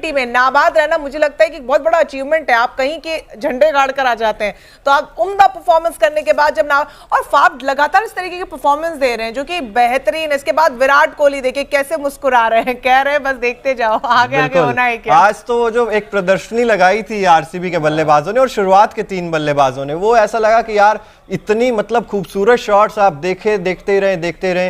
T20 में नाबाद रहना मुझे लगता है कि बहुत बड़ा अचीवमेंट है। आप कहीं के झंडे गाड़ कर आ जाते हैं तो आप उम्दा परफॉर्मेंस करने के बाद जब ना, और फाफ लगातार इस तरीके की परफॉर्मेंस दे रहे हैं जो कि बेहतरीन। इसके बाद विराट कोहली देखिए कैसे मुस्कुरा रहे हैं, कह रहे हैं बस देखते जाओ, आगे आगे होना है क्या। आज तो जो एक प्रदर्शनी लगाई थी आरसीबी के बल्लेबाजों ने और शुरुआत के 3 बल्लेबाजों ने, वो ऐसा लगा कि यार इतनी मतलब खूबसूरत शॉट्स आप देखते ही रहे।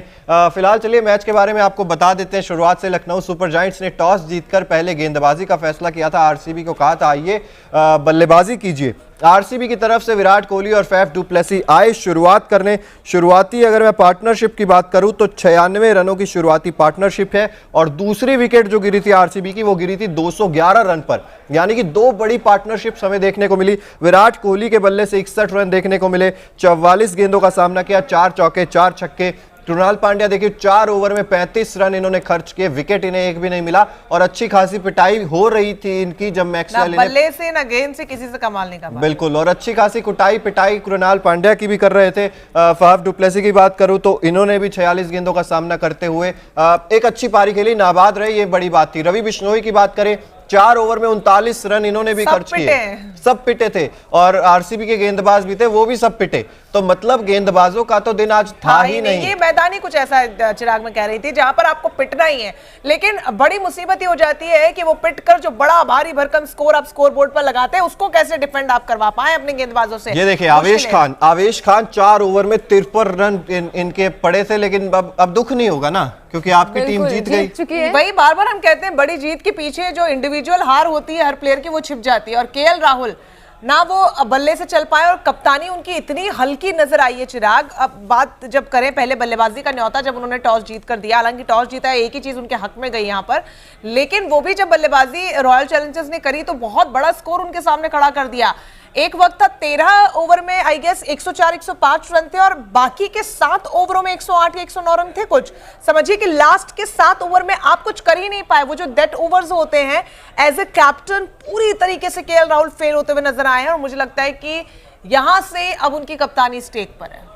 फिलहाल चलिए मैच के बारे में आपको बता देते हैं। शुरुआत से लखनऊ सुपर जायंट्स ने टॉस जीतकर पहले गेंदबाजी का फैसला किया था। आरसीबी को कहा था आइए बल्लेबाजी कीजिए। आरसीबी की तरफ से विराट कोहली और फैफ डु प्लेसी आए शुरुआत करने। शुरुआती अगर मैं पार्टनरशिप की बात करूं तो 96 रनों की शुरुआती पार्टनरशिप है और दूसरी विकेट जो गिरी थी आरसीबी की वो गिरी थी 211 रन पर, यानी कि 2 बड़ी पार्टनरशिप हमें देखने को मिली। विराट कोहली के बल्ले से 61 रन देखने को मिले, 44 गेंदों का सामना किया, 4 चौके 4 छक्के। कृणाल पांड्या देखिए 4 ओवर में 35 रन इन्होंने खर्च किए, विकेट इन्हें एक भी नहीं मिला और अच्छी खासी पिटाई हो रही थी इनकी जब मैक्सवेल बल्ले से ना गेंद से किसी से कमाल नहीं कर पाया। बिल्कुल, और अच्छी खासी कुटाई पिटाई कृणाल पांड्या की भी कर रहे थे। फाफ डु प्लेसी की बात करूं तो इन्होंने भी 46 गेंदों का सामना करते हुए एक अच्छी पारी खेली, नाबाद रही, ये बड़ी बात थी। रवि बिश्नोई की बात करें 4 ओवर में 39 रन इन्होंने भी खर्च किए, सब पिटे थे और आरसीबी के गेंदबाज भी थे वो भी सब पिटे, तो मतलब गेंदबाजों का तो दिन आज था ही नहीं। ये मैदान ही कुछ ऐसा चिराग में कह रही थी जहां पर आपको पिटना ही है, लेकिन बड़ी मुसीबत ये हो जाती है कि वो पिट कर जो बड़ा भारी भरकम स्कोर आप स्कोर बोर्ड पर लगाते हैं उसको कैसे डिफेंड आप करवा पाए अपने गेंदबाजों से। ये देखिए आवेश खान 4 ओवर में 53 रन इनके पड़े थे, लेकिन अब दुख नहीं होगा ना क्योंकि आपकी टीम जीत गई। वही बार बार हम कहते हैं बड़ी जीत के पीछे जो इंडिविजुअल हार होती है हर प्लेयर की वो छिप जाती है, और केएल राहुल ना वो बल्ले से चल पाए और कप्तानी उनकी इतनी हल्की नजर आई है। चिराग, अब बात जब करें पहले बल्लेबाजी का न्योता जब उन्होंने टॉस जीत कर दिया, हालांकि टॉस जीता है एक ही चीज उनके हक में गई यहाँ पर, लेकिन वो भी जब बल्लेबाजी रॉयल चैलेंजर्स ने करी तो बहुत बड़ा स्कोर उनके सामने खड़ा कर दिया। एक वक्त था 13 ओवर में आई गेस 104 105 रन थे और बाकी के 7 ओवरों में 108 या 109 रन थे कुछ। समझिए कि लास्ट के 7 ओवर में आप कुछ कर ही नहीं पाए। वो जो डेड ओवर्स होते हैं एज ए कैप्टन पूरी तरीके से केएल राहुल फेल होते हुए नजर आए हैं और मुझे लगता है कि यहां से अब उनकी कप्तानी स्टेक पर है।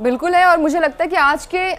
बिल्कुल है, और मुझे लगता है कि आज के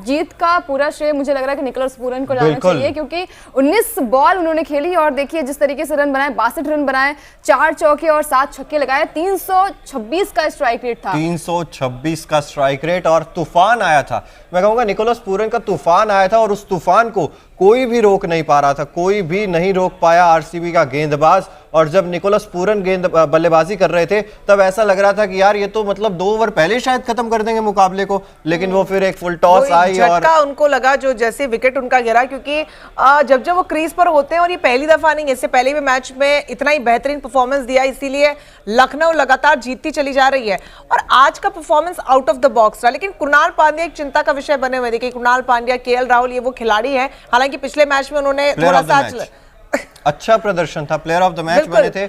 जीत का पूरा श्रेय मुझे लग रहा है कि निकोलस पूरन को जाना चाहिए, क्योंकि 19 बॉल उन्होंने खेली और देखिए जिस तरीके से रन बनाए, 62 रन बनाए, 4 चौके और 7 छक्के लगाए, 326 का स्ट्राइक रेट था। 326 का स्ट्राइक रेट और तूफान आया था। मैं कहूंगा निकोलस पूरन का तूफान आया था और उस तूफान को कोई भी रोक नहीं पा रहा था, कोई भी नहीं रोक पाया आरसीबी का गेंदबाज। और जब निकोलस पूरन बल्लेबाजी कर रहे थे तब ऐसा लग रहा था कि यार ये तो मतलब 2 ओवर पहले शायद खत्म कर देंगे मुकाबले को, लेकिन वो फिर एक फुल टॉस आई और उनको लगा जो जैसे विकेट उनका गिरा, क्योंकि जब वो क्रीज पर होते हैं और ये पहली दफा नहीं, इससे पहले भी मैच में इतना ही बेहतरीन परफॉर्मेंस दिया, इसीलिए लखनऊ लगातार जीतती चली जा रही है। और आज का performance out of the box रहा, लेकिन कृणाल पांड्या एक चिंता का विषय बने हुए। देखिए कृणाल पांड्या, केएल राहुल, ये वो खिलाड़ी है, हालांकि पिछले मैच में उन्होंने थोड़ा सा अच्छा प्रदर्शन था, प्लेयर ऑफ द मैच बने थे,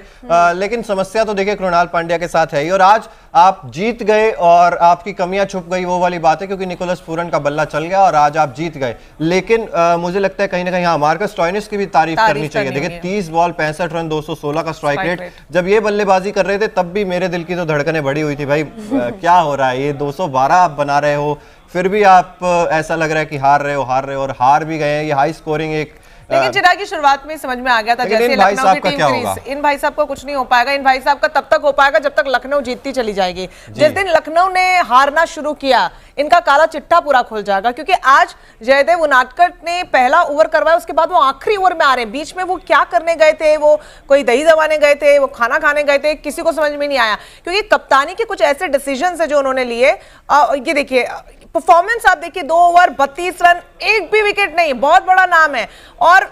लेकिन समस्या तो देखिए कृणाल पांड्या के साथ है ही। और आज आप जीत गए और आपकी कमियां छुप गई, वो वाली बात है, क्योंकि निकोलस पूरन का बल्ला चल गया और आज आप जीत गए। लेकिन मुझे लगता है कहीं ना कहीं हाँ मार्कस स्टोइनिस की भी तारीफ करनी चाहिए। देखिए 30 बॉल 65 रन 216 का स्ट्राइक रेट, जब ये बल्लेबाजी कर रहे थे तब भी मेरे दिल की तो धड़कनें बढ़ी हुई थी, भाई क्या हो रहा है, ये 212 आप बना रहे हो, फिर भी आप ऐसा लग रहा है कि हार रहे हो और हार भी गए हैं। ये हाई स्कोरिंग एक, लेकिन चिराग की शुरुआत में समझ में आ गया था जैसे लखनऊ की टीम इन भाई साहब को कुछ नहीं हो पाएगा। इन भाई साहब का तब तक हो पाएगा जब तक लखनऊ जीतती चली जाएगी। जिस दिन लखनऊ ने हारना शुरू किया इनका काला चिट्ठा पूरा खुल जाएगा, क्योंकि आज जयदेव उनादकट ने पहला ओवर करवाया, उसके बाद वो आखिरी ओवर में आ रहे हैं। बीच में वो क्या करने गए थे, वो कोई दही जमाने गए थे, वो खाना खाने गए थे, किसी को समझ में नहीं आया, क्योंकि कप्तानी के कुछ ऐसे डिसीजंस है जो उन्होंने लिए। ये देखिए परफॉर्मेंस आप देखिए, 2 ओवर 32 रन, एक भी विकेट नहीं, बहुत बड़ा नाम है और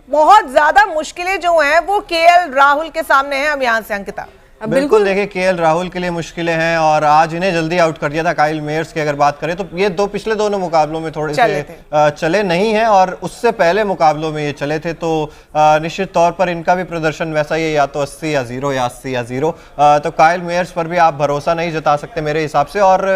बहुत ज्यादा मुश्किलें जो हैं वो केएल राहुल के सामने हैं। अब यहां से अंकिता बिल्कुल देखिए केएल राहुल के लिए मुश्किलें हैं और आज इन्हें जल्दी आउट कर दिया था। काइल मेयर्स की अगर बात करें तो ये पिछले दोनों मुकाबलों में थोड़े से चले नहीं हैं और उससे पहले मुकाबलों में ये चले थे, तो निश्चित तौर पर इनका भी प्रदर्शन वैसा ही, या तो 80 या 0 या 80 या 0। तो काइल मेयर्स पर भी आप भरोसा नहीं जता सकते मेरे हिसाब से। और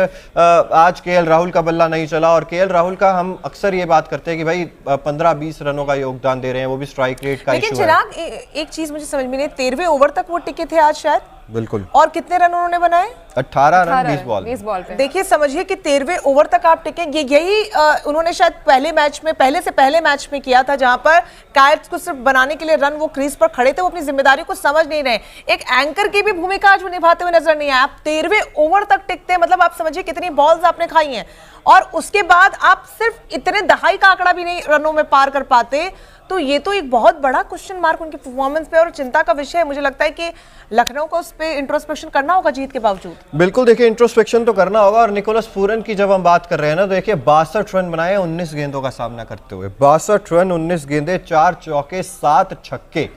आज केएल राहुल का बल्ला नहीं चला और केएल राहुल का हम अक्सर ये बात करते हैं कि भाई 15-20 रनों का योगदान दे रहे हैं, वो भी स्ट्राइक रेट का इशू है। चिराग एक चीज मुझे समझ में नहीं, 13वें ओवर तक वो टिके थे आज शायद बिल्कुल। और कितने रन उन्होंने बनाए? 18 रन 20 बॉल पे। देखिए समझिए कि 13वें ओवर तक आप टिकेंगे, यही उन्होंने शायद पहले से पहले मैच में किया था, जहां पर कायर्स को सिर्फ बनाने के लिए रन वो क्रीज पर खड़े थे, वो अपनी जिम्मेदारी को समझ नहीं रहे। एक एंकर की भी भूमिका आज वो निभाते हुए नजर नहीं आया। आप 13वें ओवर तक टिकते हैं, मतलब आप समझिए कितनी बॉल्स आपने खाई हैं, और उसके बाद आप सिर्फ इतने दहाई का आंकड़ा भी नहीं रनों में पार कर पाते। तो ये तो एक बहुत बड़ा क्वेश्चन मार्क उनकी परफॉर्मेंस पे और चिंता का विषय है। मुझे लगता है कि लखनऊ को उस पे इंट्रोस्पेक्शन करना होगा जीत के बावजूद। बिल्कुल, देखिए इंट्रोस्पेक्शन तो करना होगा। और निकोलस पूरन की जब हम बात कर रहे हैं ना, तो देखिए 62 रन बनाए 19 गेंदों का सामना करते हुए। 62 रन 19 गेंदे, 4 चौके 7 छक्के।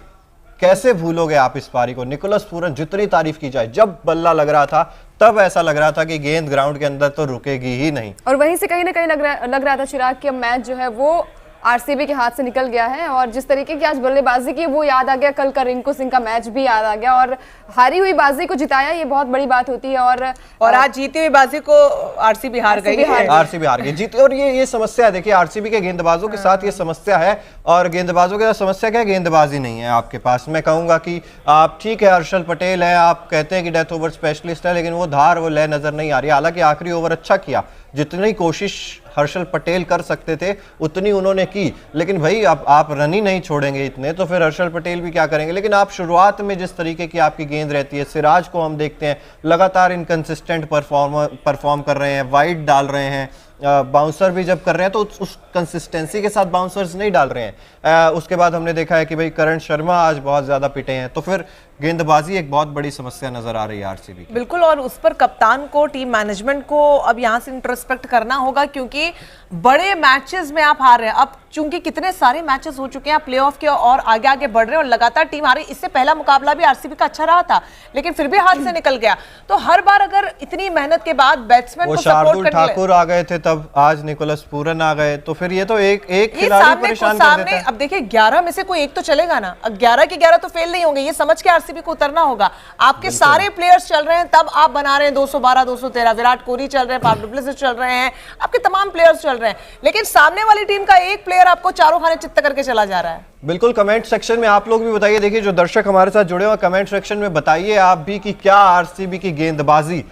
कैसे भूलोगे आप इस पारी को? निकोलस पूरन, जितनी तारीफ की जाए, जब बल्ला लग रहा था तब ऐसा लग रहा था कि गेंद ग्राउंड के अंदर तो रुकेगी ही नहीं। और वहीं से कहीं ना कहीं लग रहा था चिराग कि अब मैच जो है वो आरसीबी के हाथ से निकल गया है। और जिस तरीके की आज बल्लेबाजी की वो याद आ गया, कल का रिंकू सिंह का मैच भी याद आ गया, और हारी हुई बाजी को जिताया, ये बहुत बड़ी बात होती है। और आज जीती हुई बाजी को आरसीबी हार गई। आरसीबी हार गई जीत। और ये समस्या है, देखिए आरसीबी के गेंदबाजों के साथ ये समस्या है। और गेंदबाजों के साथ समस्या क्या है? गेंदबाजी नहीं है आपके पास। मैं कहूंगा कि आप ठीक है, हर्षल पटेल है, आप कहते हैं कि डेथ ओवर स्पेशलिस्ट है, लेकिन वो धार वो लय नजर नहीं आ रही। हालांकि आखिरी ओवर अच्छा किया, जितनी कोशिश हर्षल पटेल कर सकते थे उतनी उन्होंने की, लेकिन भाई अब आप रन ही नहीं छोड़ेंगे इतने, तो फिर हर्षल पटेल भी क्या करेंगे। लेकिन आप शुरुआत में जिस तरीके की आपकी गेंद रहती है, सिराज को हम देखते हैं लगातार इनकंसिस्टेंट परफॉर्म कर रहे हैं, वाइड डाल रहे हैं, बाउंसर भी जब कर रहे हैं तो उस कंसिस्टेंसी के साथ बाउंसर्स नहीं डाल रहे हैं। उसके बाद हमने देखा है कि भाई करण शर्मा आज बहुत ज्यादा पिटे हैं, तो फिर गेंदबाजी एक बहुत बड़ी समस्या नजर आ रही है आरसीबी की। बिल्कुल, और उस पर कप्तान को, टीम मैनेजमेंट को अब यहां से इंट्रोस्पेक्ट करना होगा, क्योंकि बड़े मैचेस में आप हार रहे हैं। अब चूंकि कितने सारे मैचेस हो चुके हैं प्लेऑफ के और आगे आगे बढ़ रहे हैं और लगातार टीम हारी। इससे पहला मुकाबला भी आरसीबी का अच्छा रहा था, लेकिन फिर भी हाथ से निकल गया। तो हर बार अगर इतनी मेहनत के बाद बैट्समैन को सपोर्ट करने ठाकुर आ गए थे, तब आज निकोलस पूरन आ गए, तो फिर ये तो एक खिलाड़ी परेशान कर देता है। अब देखिए 11 में से कोई एक तो चलेगा ना, अब 11 के 11 तो फेल नहीं होंगे, ये समझ के आरसीबी को उतरना होगा। आपके सारे प्लेयर्स चल रहे हैं, तब आप बना रहे हैं 212 213, विराट कोहली चल रहे हैं, फाफ डु प्लेसिस चल रहे हैं, आपके तमाम प्लेयर्स चल रहे हैं, लेकिन सामने वाली टीम का एक प्लेयर आपको चारों खाने चित्त करके चला जा रहा है। बिल्कुल, कमेंट सेक्शन में आप लोग भी बताइए। देखिए जो दर्शक हमारे साथ जुड़े हुए कमेंट सेक्शन में बताइए आप भी कि क्या आरसीबी की गेंदबाजी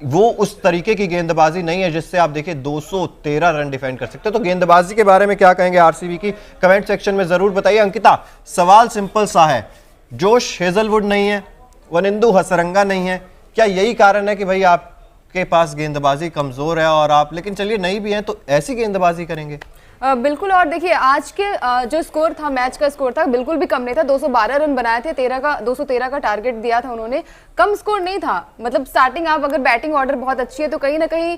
वो उस तरीके की गेंदबाजी नहीं है जिससे आप देखिए 213 रन डिफेंड कर सकते हैं। तो गेंदबाजी के बारे में क्या कहेंगे आरसीबी की, कमेंट सेक्शन में जरूर बताइए। अंकिता, सवाल सिंपल सा है, जोश हेजलवुड नहीं है, वनिंदु हसरंगा नहीं है, क्या यही कारण है कि भाई आपके पास गेंदबाजी कमजोर है और आप, लेकिन चलिए नई भी है तो ऐसी गेंदबाजी करेंगे? बिल्कुल, और देखिए आज के जो स्कोर था, मैच का स्कोर था, बिल्कुल भी कम नहीं था। 212 रन बनाए थे, 213 का टारगेट दिया था उन्होंने, कम स्कोर नहीं था। मतलब स्टार्टिंग, आप अगर बैटिंग ऑर्डर बहुत अच्छी है तो कहीं ना कहीं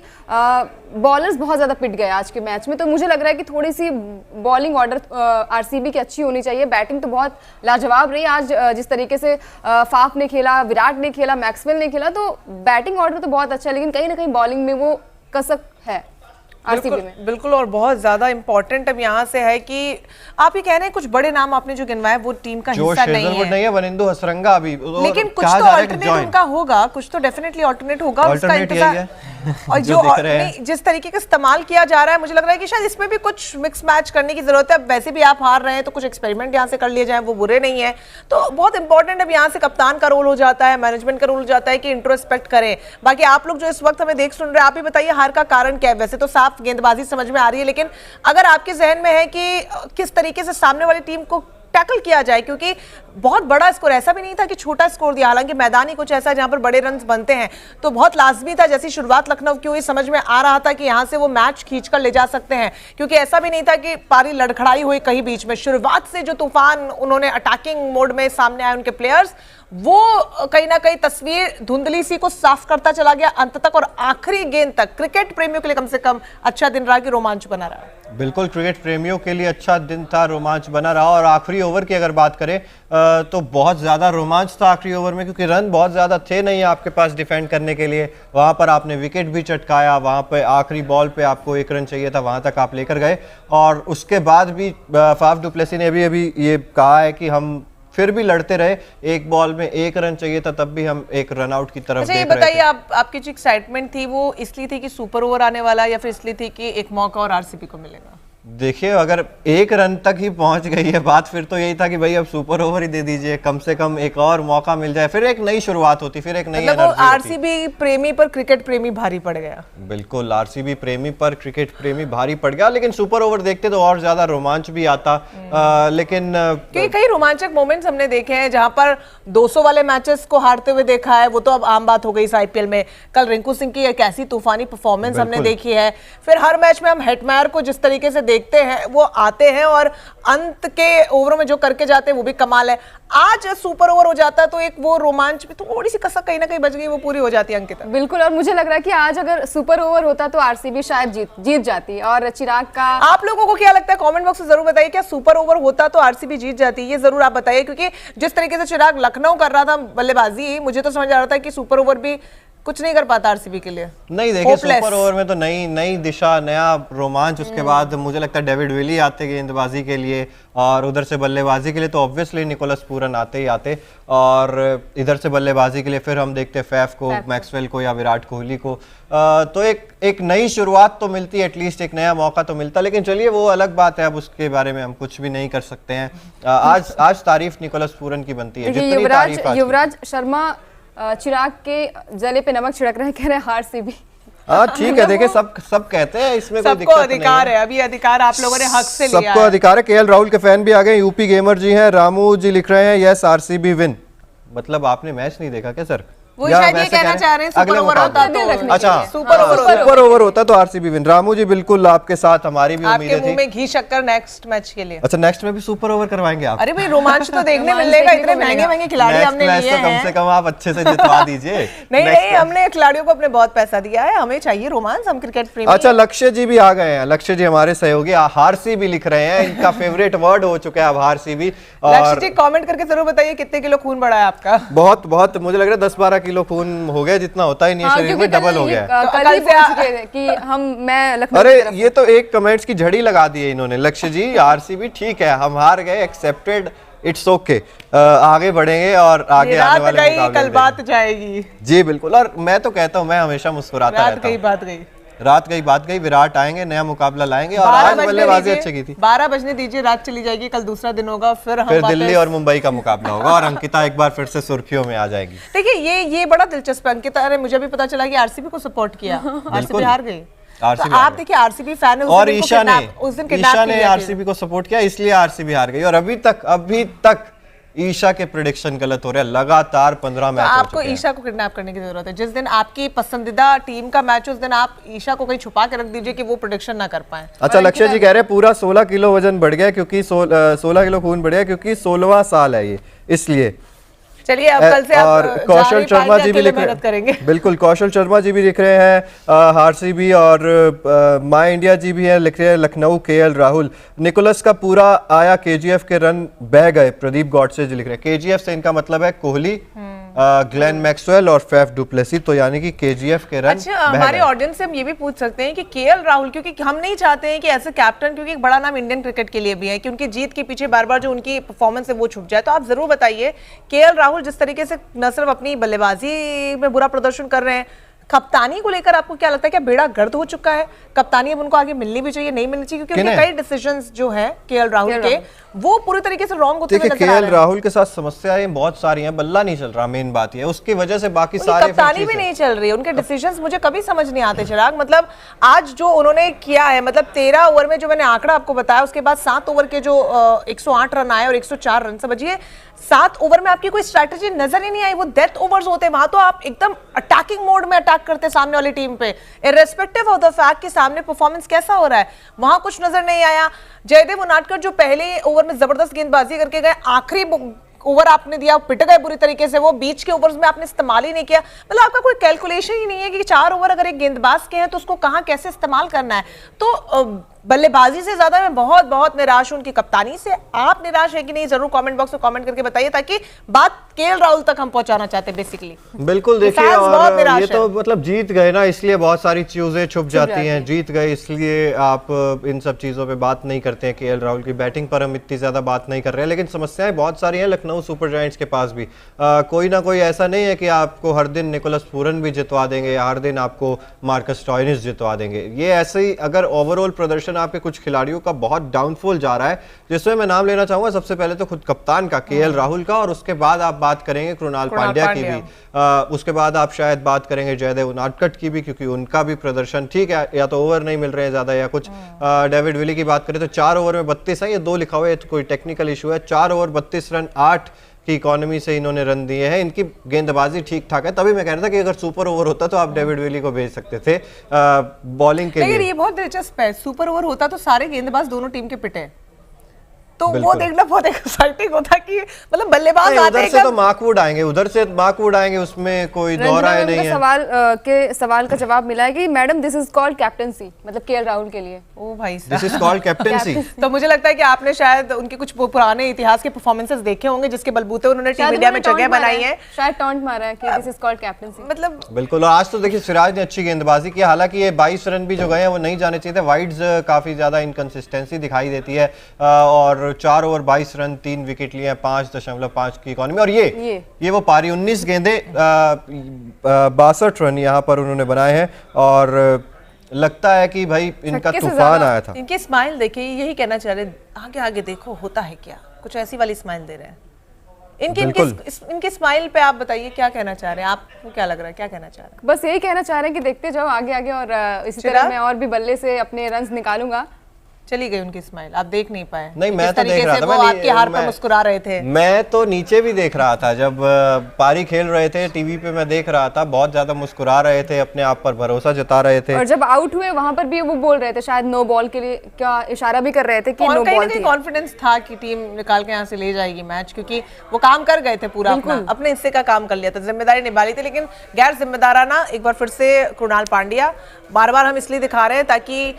बॉलर्स बहुत ज्यादा पिट गए आज के मैच में। तो मुझे लग रहा है कि थोड़ी सी बॉलिंग ऑर्डर आरसीबी की अच्छी होनी चाहिए। बैटिंग तो बहुत लाजवाब रही आज, जिस तरीके से फाफ ने खेला, विराट ने खेला, मैक्सवेल ने खेला, तो बैटिंग ऑर्डर तो बहुत अच्छा है, लेकिन कहीं ना कहीं बॉलिंग में वो कसक है आरसीबी में। बिल्कुल, और बहुत ज्यादा इंपॉर्टेंट अब यहाँ से है कि आप ही कह रहे हैं कुछ बड़े नाम आपने जो गिनवाए वो टीम का हिस्सा नहीं है, वनिंदु हसरंगा भी, लेकिन कुछ तो अल्टरनेट उनका होगा, कुछ तो डेफिनेटली अल्टरनेट होगा, उसका इंतजार। और जो जिस तरीके का इस्तेमाल किया जा रहा है, मुझे लग रहा है कि शायद इसमें भी कुछ मिक्स मैच करने की जरूरत है। वैसे भी आप हार रहे हैं तो कुछ एक्सपेरिमेंट यहाँ से कर लिए जाए, वो बुरे नहीं है। तो बहुत इंपॉर्टेंट अब यहाँ से कप्तान का रोल हो जाता है, मैनेजमेंट का रोल हो जाता है कि इंट्रोस्पेक्ट करें। बाकी आप लोग जो इस वक्त हमें देख सुन रहे हैं, आप ही बताइए हार का कारण क्या है। वैसे तो साफ गेंदबाजी समझ में आ रही है, लेकिन अगर आपके जहन में है कि किस तरीके से सामने वाली टीम को टैकल किया जाए, क्योंकि बहुत बड़ा स्कोर, ऐसा भी नहीं था कि छोटा स्कोर दिया, हालांकि मैदान ही कुछ ऐसा है जहां पर बड़े रन बनते हैं, तो बहुत लाजमी था। जैसी शुरुआत लखनऊ की हुई, समझ में आ रहा था कि यहां से वो मैच खींचकर ले जा सकते हैं, क्योंकि ऐसा भी नहीं था कि पारी लड़खड़ाई हुई कहीं बीच में। शुरुआत से जो तूफान उन्होंने अटैकिंग मोड में सामने आए उनके प्लेयर्स, वो कहीं ना कहीं तस्वीर धुंधली सी को साफ करता चला गया अंत तक, और आखिरी गेंद तक क्रिकेट प्रेमियों के लिए कम से कम अच्छा दिन रहा कि रोमांच बना रहा। बिल्कुल, क्रिकेट प्रेमियों के लिए अच्छा दिन था, रोमांच बना रहा। और आखिरी ओवर की अगर बात करें तो बहुत ज्यादा रोमांच था आखिरी ओवर में, क्योंकि रन बहुत ज्यादा थे नहीं आपके पास डिफेंड करने के लिए। वहां पर आपने विकेट भी चटकाया, वहां पे आखिरी बॉल पे आपको 1 रन चाहिए था, वहां तक आप लेकर गए। और उसके बाद भी फाफ डु प्लेसिस ने अभी ये कहा है कि हम फिर भी लड़ते रहे, एक बॉल में 1 रन चाहिए था, तब भी हम एक रन आउट की तरफ देख रहे थे। बताइए, आपकी जो एक्साइटमेंट थी वो इसलिए थी कि सुपर ओवर आने वाला, या फिर इसलिए थी कि एक मौका और आरसीबी को मिलेगा? देखिए अगर 1 रन तक ही पहुंच गई है बात, फिर तो यही था कि भाई अब सुपर ओवर ही दे दीजिए, कम से कम एक और मौका मिल जाए, फिर एक नई शुरुआत होती, फिर एक नई मतलब एनर्जी होती। आरसीबी प्रेमी पर क्रिकेट प्रेमी भारी पड़ गया। बिल्कुल, आरसीबी प्रेमी पर क्रिकेट प्रेमी भारी पड़ गया, लेकिन सुपर ओवर देखते तो और ज्यादा रोमांच भी आता। लेकिन क्योंकि कई रोमांचक मोमेंट्स हमने देखे हैं जहां पर 200 वाले मैचेस को हारते हुए देखा है, वो तो अब आम बात हो गई इस आईपीएल में। कल रिंकू सिंह की एक ऐसी तूफानी परफॉर्मेंस हमने देखी है, फिर हर मैच में हम हेटमायर को जिस तरीके से देखते हैं, वो आते हैं और अंत के ओवरों में जो करके जाते हैं वो भी कमाल है। आज सुपर ओवर हो जाता है तो एक वो रोमांच भी थोड़ी सी कसक कहीं ना कहीं बच गई, वो पूरी हो जाती है अंकिता। बिल्कुल, और मुझे लग रहा है कि आज अगर सुपर ओवर होता तो आरसीबी शायद जीत जाती। और चिराग का आप लोगों को क्या लगता है, कमेंट बॉक्स में जरूर बताइए, क्या सुपर ओवर होता तो आरसीबी जीत जाती? ये जरूर आप बताइए, क्योंकि जिस तरीके से चिराग लखनऊ कर रहा था बल्लेबाजी, मुझे तो समझ आ रहा था कि सुपर ओवर भी कुछ नहीं कर पाता आरसीबी के लिए। नहीं, देखिए सुपर ओवर में तो नई दिशा, नया रोमांच। उसके बाद मुझे लगता है डेविड विली आते गेंदबाजी के लिए, और उधर से बल्लेबाजी के लिए तो ऑब्वियसली निकोलस पूरन आते ही आते, और इधर से बल्लेबाजी के लिए फिर हम देखते फैफ को, मैक्सवेल को या विराट कोहली को। तो एक नई शुरुआत तो मिलती है, एटलीस्ट एक नया मौका तो मिलता। लेकिन चलिए वो अलग बात है, अब उसके बारे में हम कुछ भी नहीं कर सकते हैं। आज तारीफ निकोलस पूरन की बनती है, जितनी तारीफ। युवराज शर्मा चिराग के जले पे नमक छिड़क रहे हैं, कह रहे हैं आरसीबी। हाँ ठीक है, देखिए सब कहते हैं, इसमें कोई दिक्कत नहीं है। सबको अधिकार है, अभी अधिकार आप लोगों ने हक से लिया है। सबको अधिकार है। केएल राहुल के फैन भी आ गए, यूपी गेमर जी हैं, रामू जी लिख रहे हैं यस आरसीबी विन। मतलब आपने मैच नहीं देखा क्या सर? वो शायद ये कहना चाह रहे हैं सुपर ओवर होता तो, अच्छा सुपर ओवर होता तो आरसीबी विन। रामू जी बिल्कुल आपके साथ, हमारी भी उम्मीद थी। आपके मुंह में घी शक्कर नेक्स्ट मैच के लिए। अच्छा, नेक्स्ट में भी सुपर ओवर करवाएंगे आप? अरे भाई रोमांच तो देखने मिलेगा, इतने महंगे खिलाड़ी हमने लिए हैं। कम से कम आप अच्छे से जितवा दीजिए। नहीं, हमने खिलाड़ियों को अपने बहुत पैसा दिया है, हमें चाहिए रोमांच, हम क्रिकेट प्रेमी। अच्छा, लक्ष्य जी भी आ गए हैं। लक्ष्य जी हमारे सहयोगी, हारसी भी लिख रहे हैं, इनका फेवरेट वर्ड हो चुका है अब हारसी भी। लक्ष्य जी कमेंट करके जरूर बताइए कितने किलो खून बढ़ा है आपका? बहुत मुझे लग रहा है 10-12 किलो खून हो गया, जितना होता ही नहीं शरीर में, डबल हो गया है। कल ही पहुंच गए कि मैं लखनऊ। अरे ये तो एक कमेंट्स की झड़ी लगा दी है इन्होंने। लक्ष्य जी आरसीबी ठीक है, हम हार गए, एक्सेप्टेड, इट्स ओके, आगे बढ़ेंगे और आगे आने वाले मुकाबले कल बात जाएगी। जी बिल्कुल, और मैं तो कहता हूँ मैं हमेशा मुस्कुराता रहता हूँ। रात गई, विराट आएंगे, नया मुकाबला लाएंगे, और आज बल्लेबाजी अच्छी की थी। 12 बजने दीजिए, रात चली जाएगी, कल दूसरा दिन होगा, फिर दिल्ली और मुंबई का मुकाबला होगा, और अंकिता एक बार फिर से सुर्खियों में आ जाएगी। देखिए ये बड़ा दिलचस्प है अंकिता, ने मुझे भी पता चला कि आरसीबी को सपोर्ट किया, आरसीबी हार गई। तो आप देखिए आरसीबी फैन है, और ईशा ने आरसीबी को सपोर्ट किया, इसलिए आरसीबी हार गई। और अभी तक ईशा के प्रेडिक्शन गलत हो रहे हैं, लगातार 15 मैच हो चुके हैं। आपको ईशा को किडनैप करने की जरूरत है। जिस दिन आपकी पसंदीदा टीम का मैच, उस दिन आप ईशा को कहीं छुपा के रख दीजिए कि वो प्रेडिक्शन ना कर पाए। अच्छा, लक्ष्य जी कह रहे हैं पूरा 16 किलो वजन बढ़ गया, क्योंकि 16 किलो खून बढ़ गया, क्योंकि 16वां साल है ये, इसलिए। चलिए अब कल से और कौशल शर्मा जी भी लिख रहे करेंगे। बिल्कुल, कौशल शर्मा जी भी लिख रहे हैं आरसीबी, और माई इंडिया जी भी है, लिख रहे हैं लखनऊ केएल राहुल। निकोलस का पूरा आया, केजीएफ के रन बह गए, प्रदीप गॉडसे जी लिख रहे हैं। केजीएफ से इनका मतलब है कोहली, ग्लेन मैक्सवेल और फैफ डुप्लेसी, तो यानी कि केजीएफ के रन। अच्छा, हमारे ऑडियंस से हम ये भी पूछ सकते हैं कि केएल राहुल, क्योंकि हम नहीं चाहते हैं कि ऐसे कैप्टन, क्योंकि एक बड़ा नाम इंडियन क्रिकेट के लिए भी है, कि उनकी जीत के पीछे बार बार जो उनकी परफॉर्मेंस है वो छुप जाए, तो आप जरूर बताइए केएल राहुल जिस तरीके से न सिर्फ अपनी बल्लेबाजी में बुरा प्रदर्शन कर रहे हैं, कप्तानी को लेकर आपको क्या लगता है, क्या बेड़ा गर्द हो चुका है? कप्तानी अब उनको आगे मिलनी भी चाहिए, नहीं मिलनी चाहिए? क्योंकि उनके कई डिसीजंस जो है केएल राहुल के, वो पूरी तरीके से रॉन्ग होते हुए नजर आ रहे हैं। केएल राहुल के साथ समस्याएं बहुत सारी हैं, बल्ला नहीं चल रहा, मेन बात ये है, उसकी वजह से बाकी सारे कप्तानी भी नहीं चल रही है, उनके डिसीजंस मुझे कभी समझ नहीं आते चिराग। मतलब आज जो उन्होंने किया है, मतलब 13 ओवर में जो मैंने आंकड़ा आपको बताया, उसके बाद 7 ओवर के जो 108 रन आए और 104 रन, समझिए 7 ओवर में आपकी कोई स्ट्रैटेजी नजर ही नहीं आई। वो डेथ ओवर्स होते हैं, वहां तो आप एकदम अटैकिंग मोड में अटैक करते सामने वाली टीम पे, इररिस्पेक्टिव ऑफ द फैक्ट कि सामने परफॉर्मेंस कैसा हो रहा है, वहां कुछ नजर नहीं आया। जयदेव उनादकर जो पहले ओवर में जबरदस्त गेंदबाजी करके गए, आखिरी ओवर आपने दिया, पिट गए बुरी तरीके से, वो बीच के ओवर्स में आपने इस्तेमाल ही नहीं किया। मतलब आपका कोई कैलकुलेशन ही नहीं है कि 4 ओवर अगर एक गेंदबाज के हैं तो उसको कहां कैसे इस्तेमाल करना है। तो बल्लेबाजी से ज्यादा मैं बहुत निराश हूं उनकी कप्तानी से। आप निराश है कि नहीं, जरूर कमेंट बॉक्स में कमेंट करके बताइए, ताकि बात केएल राहुल तक हम पहुंचाना चाहते हैं बेसिकली। बिल्कुल, देखिए और ये तो मतलब जीत गए ना, इसलिए बहुत सारी चीजें छुप जाती हैं। जीत गए इसलिए आप इन सब चीजों पे बात नहीं करते हैं। केएल राहुल की बैटिंग पर हम इतनी ज्यादा बात नहीं कर रहे हैं, लेकिन समस्याएं बहुत सारी हैं लखनऊ सुपर जायंट्स के पास भी। कोई ना कोई ऐसा नहीं है कि आपको हर दिन निकोलस पूरन भी जितवा देंगे, हर दिन आपको मार्कस स्टोइनिस जितवा देंगे। ये ऐसे ही अगर ओवरऑल प्रदर्शन लेकिन आपके कुछ खिलाड़ियों का बहुत डाउनफॉल जा रहा है, जिसमें मैं नाम लेना चाहूंगा सबसे पहले तो खुद कप्तान का केएल राहुल का, और उसके बाद आप बात करेंगे कृणाल पांड्या की भी, उसके बाद आप शायद बात करेंगे जयदेव उनादकट की भी, क्योंकि उनका भी प्रदर्शन ठीक है, या तो ओवर नहीं मिल रहे हैं ज्यादा या कुछ। डेविड विली की बात करें तो 4 ओवर में 32 है, ये 2 लिखा हुआ है, कोई टेक्निकल इशू है। 4 ओवर 32 रन 8 की इकोनॉमी से इन्होंने रन दिए हैं। इनकी गेंदबाजी ठीक ठाक है, तभी मैं कह रहा था कि अगर सुपर ओवर होता तो आप डेविड विली को भेज सकते थे बॉलिंग के लिए। लेकिन ये बहुत दिलचस्प है, सुपर ओवर होता तो सारे गेंदबाज दोनों टीम के पिटे, तो वो देखना बहुत एक्साइटिंग होता कि मतलब बल्लेबाज आते उधर से तो मार्कवुड आएंगे, उधर से मार्कवुड आएंगे, उसमें कोई दौरा है नहीं है। सवाल का जवाब मिला है कि madam this is called captaincy, मतलब केएल राहुल के लिए। ओ भाई दिस इज कॉल्ड कैप्टनसी। तो मुझे लगता है कि आपने शायद उनके कुछ पुराने इतिहास के परफॉर्मेंसेस देखे होंगे जिसके बलबूते उन्होंने टीम इंडिया में जगह बनाई है, शायद टॉन्ट मारा है कि दिस इज कॉल्ड कैप्टनसी। मतलब बिल्कुल। और आज तो देखिए सिराज ने अच्छी गेंदबाजी की, हालांकि ये 22 रन भी जो गए हैं वो नहीं जाने चाहिए थे, वाइड्स काफी ज्यादा इनकंसिस्टेंसी दिखाई देती है, और 4 ओवर 22 रन 3 विकेट लिए, 5.5 की इकोनॉमी, और ये वो पारी 19 गेंदे 62 रन यहाँ पर उन्होंने बनाए हैं, और लगता है कि भाई इनका तूफान आया था। इनकी स्माइल देखिए, यही कहना चाह रहे, आगे आगे देखो होता है क्या, कुछ ऐसी वाली स्माइल दे रहे हैं। इनकी स्माइल पे आप बताइए क्या कहना चाह रहे हैं, आपको क्या लग रहा है, क्या कहना चाह रहे हैं? बस यही कहना चाह रहे हैं कि देखते जाओ आगे आगे, और इसी तरह मैं और भी बल्ले से अपने रन्स निकालूंगा। चली गई उनकी स्माइल, आप देख नहीं पाए। नहीं, मैं तो देख रहा था, वो आपके हार पर मुस्कुरा रहे थे। मैं तो नीचे भी देख रहा था, जब पारी खेल रहे थे टीवी पे मैं देख रहा था, बहुत ज्यादा मुस्कुरा रहे थे, अपने आप पर भरोसा जता रहे थे। और जब आउट हुए वहां पर भी वो बोल रहे थे, शायद नो बॉल के लिए क्या इशारा भी कर रहे थे कि नो बॉल थी। कॉन्फिडेंस था कि टीम निकाल के यहाँ से ले जाएगी मैच, क्योंकि वो काम कर गए थे पूरा, अपने हिस्से का काम कर लिया था, जिम्मेदारी निभा ली थी। लेकिन गैर जिम्मेदाराना एक बार फिर से कृणाल पांड्या, बार बार हम इसलिए दिखा रहे हैं ताकि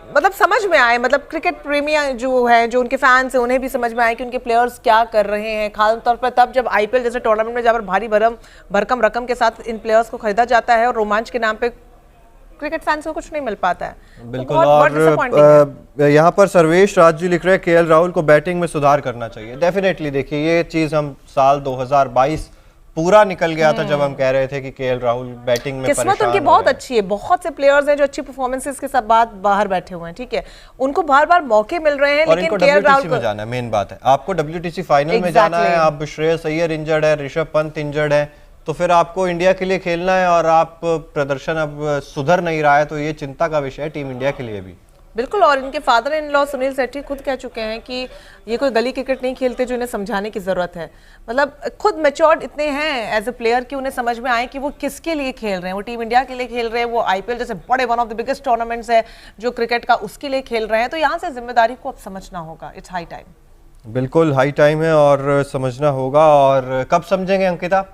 मतलब समझ में आए, मतलब क्रिकेट प्रेमी जो है, जो उनके फैंस हैं, उन्हें भी समझ में आए कि उनके प्लेयर्स क्या कर रहे हैं, खास तौर पर तब जब आईपीएल जैसे टूर्नामेंट में जहाँ पर भारी भरकम रकम के साथ इन प्लेयर्स को खरीदा जाता है और रोमांच के नाम पे क्रिकेट फैंस को कुछ नहीं मिल पाता है। बिल्कुल। और यहाँ पर सर्वेश राज जी लिख रहे हैं केएल राहुल को बैटिंग में सुधार करना चाहिए। डेफिनेटली देखिए, ये चीज हम साल 2022 पूरा निकल गया था जब हम कह रहे थे कि केएल राहुल बैटिंग में किस्मत उनकी बहुत अच्छी है। बहुत से प्लेयर्स हैं जो अच्छी परफॉर्मेंसेस के साथ बाहर बैठे हुए हैं, ठीक है, उनको बार-बार मौके मिल रहे हैं, लेकिन केएल राहुल को जाना है, मेन बात है, आपको डब्ल्यूटीसी फाइनल में जाना है। आप श्रेयस अय्यर इंजर्ड है, ऋषभ पंत इंजर्ड है, तो फिर आपको इंडिया के लिए खेलना है और आप प्रदर्शन अब सुधर नहीं रहा है, तो ये चिंता का विषय है टीम इंडिया के लिए भी। बिल्कुल। और इनके father in law Sunil Shetty खुद कह चुके हैं कि ये कोई गली क्रिकेट नहीं खेलते, जो इन्हें समझाने की जरूरत है। मतलब खुद मैच्योर्ड इतने हैं एज ए प्लेयर कि उन्हें समझ में आए कि वो किसके लिए खेल रहे हैं। वो टीम इंडिया के लिए खेल रहे हैं, वो आईपीएल जैसे बड़े one of the biggest tournaments है जो क्रिकेट का, उसके लिए खेल रहे हैं। तो यहाँ से जिम्मेदारी को अब समझना होगा। It's high time. बिल्कुल हाई टाइम है और समझना होगा। और कब समझेंगे अंकिता?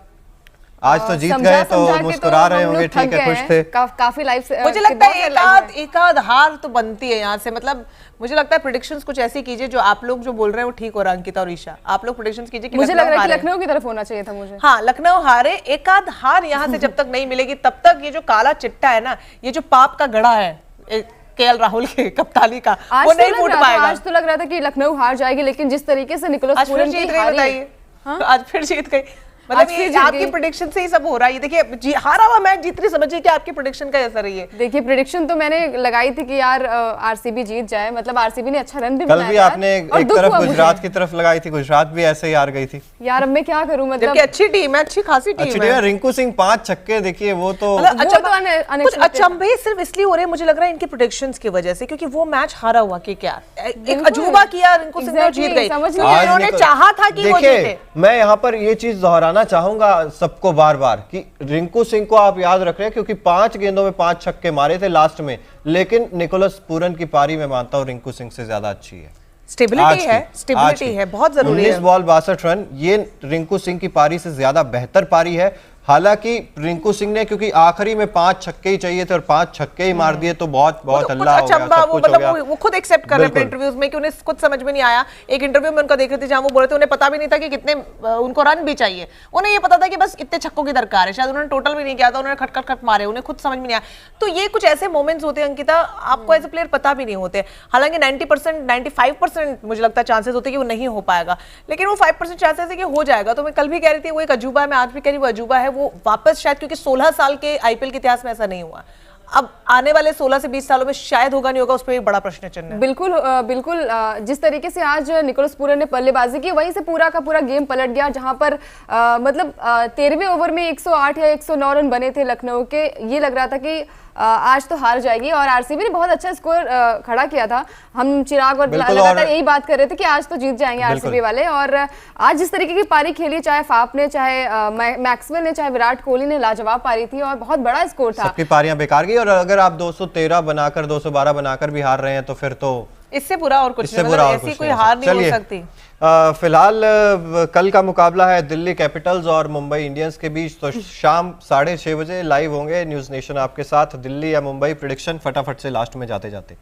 आज तो जीत गए तो मुस्कुरा रहे होंगे, ठीक है, खुश थे काफी लाइफ से। मुझे लगता है एक आध हार तो बनती है यहाँ से। मतलब मुझे लगता है प्रेडिक्शंस कुछ ऐसी कीजिए जो आप लोग जो बोल रहे हैं वो ठीक हो रहा है। अंकिता और ईशा, आप लोग प्रेडिक्शंस कीजिए कि मुझे लग रहा है कि लखनऊ की तरफ होना चाहिए था मुझे। हाँ, लखनऊ हारे। एक आध हार यहाँ से जब तक नहीं मिलेगी तब तक ये जो काला चिट्टा है ना, ये जो पाप का गड़ा है केएल राहुल के कप्तानी का, वो नहीं फूट पाएगा। आज तो लग रहा था कि लखनऊ हार जाएगी, लेकिन जिस तरीके से निकोलस पूरन की हारी, आज फिर जीत गई। मतलब ये आपकी प्रेडिक्शन से ही सब हो रहा है। ये देखिए, हारा हुआ मैच जीत रही, समझिए कि आपकी प्रेडिक्शन का असर है ये। देखिए, प्रेडिक्शन तो मैंने लगाई थी कि यार आरसीबी जीत जाए, मतलब आरसीबी ने अच्छा रन भी बनाया। कल भी आपने एक तरफ गुजरात की तरफ लगाई थी, गुजरात भी ऐसे ही हार गई थी। यार अब मैं क्या करूं, मतलब अच्छी टीम है, अच्छी खासी टीम है। रिंकू सिंह 5 छक्के, देखिए वो तो अचंभे सिर्फ इसलिए हो रहे हैं मुझे लग रहा है इनकी प्रेडिक्शंस की वजह से, क्योंकि वो मैच हारा हुआ कि क्या एक अजूबा किया, रिंकू सिंह जीत गई। उन्होंने चाहा था कि वो जीते। मैं यहाँ पर ये चीज दोहराना चाहूंगा सबको बार बार कि रिंकू सिंह को आप याद रख रहे हैं क्योंकि 5 गेंदों में 5 छक्के मारे थे लास्ट में, लेकिन निकोलस पूरन की पारी में मानता हूं रिंकू सिंह से ज्यादा अच्छी है। स्टेबिलिटी है बहुत जरूरी है। 19 बॉल 62 रन, ये रिंकू सिंह की पारी से ज्यादा बेहतर पारी है। हालांकि रिंकू सिंह ने, क्योंकि आखिरी में 5 छक्के ही चाहिए थे और 5 छक्के ही मार दिए, तो बहुत हल्ला हो गया, सब कुछ हो गया। वो खुद एक्सेप्ट कर रहे थे इंटरव्यूज में कि उन्हें खुद समझ में नहीं आया। एक इंटरव्यू में उनका देख रहे थे जहां वो बोल रहे थे उन्हें पता भी नहीं था कि कितने उनको रन भी चाहिए। उन्हें ये पता था कि बस इतने छक्कों की दरकार है, शायद उन्होंने टोटल भी नहीं किया था, उन्होंने खट मारे, उन्हें खुद समझ में नहीं आया। तो ये कुछ ऐसे मोमेंट्स होते हैं अंकिता, आपको एज ए प्लेयर पता भी नहीं होते। हालांकि 90% 95% मुझे लगता है चांसेस होते हैं कि वो नहीं हो पाएगा, लेकिन वो 5% चांसेस है कि हो जाएगा। तो मैं कल भी कह रही थी वो एक अजूबा है, मैं आज भी कह रही हूँ वो अजूबा है। वो वापस शायद, क्योंकि 16 साल के आईपीएल के इतिहास में ऐसा नहीं हुआ। अब आने वाले 16 से 20 सालों में शायद होगा नहीं होगा, उस पर एक बड़ा प्रश्न चिन्ह है। बिल्कुल बिल्कुल जिस तरीके से आज निकोलस पूरन ने बल्लेबाजी की, वहीं से पूरा का पूरा गेम पलट गया, जहां पर मतलब 13वें ओवर में 108 या 109 रन बने थे लखनऊ के। ये लग रहा था कि आज तो हार जाएगी, और आरसीबी ने बहुत अच्छा स्कोर खड़ा किया था। हम चिराग और लगातार यही बात कर रहे थे कि आज तो जीत जाएंगे आरसीबी वाले, और आज जिस तरीके की पारी खेली, चाहे फाफ ने, चाहे मैक्सवेल ने, चाहे विराट कोहली ने, लाजवाब पारी थी और बहुत बड़ा स्कोर था। सबकी पारियां बेकार गई, और अगर आप 213 बनाकर 212 बनाकर भी हार रहे हैं तो फिर तो इससे बुरा और कुछ नहीं, ऐसी कोई हार नहीं हो सकती। फिलहाल कल का मुकाबला है दिल्ली कैपिटल्स और मुंबई इंडियंस के बीच, तो शाम 6:30 बजे लाइव होंगे न्यूज़ नेशन आपके साथ। दिल्ली या मुंबई, प्रेडिक्शन फटाफट से लास्ट में जाते जाते।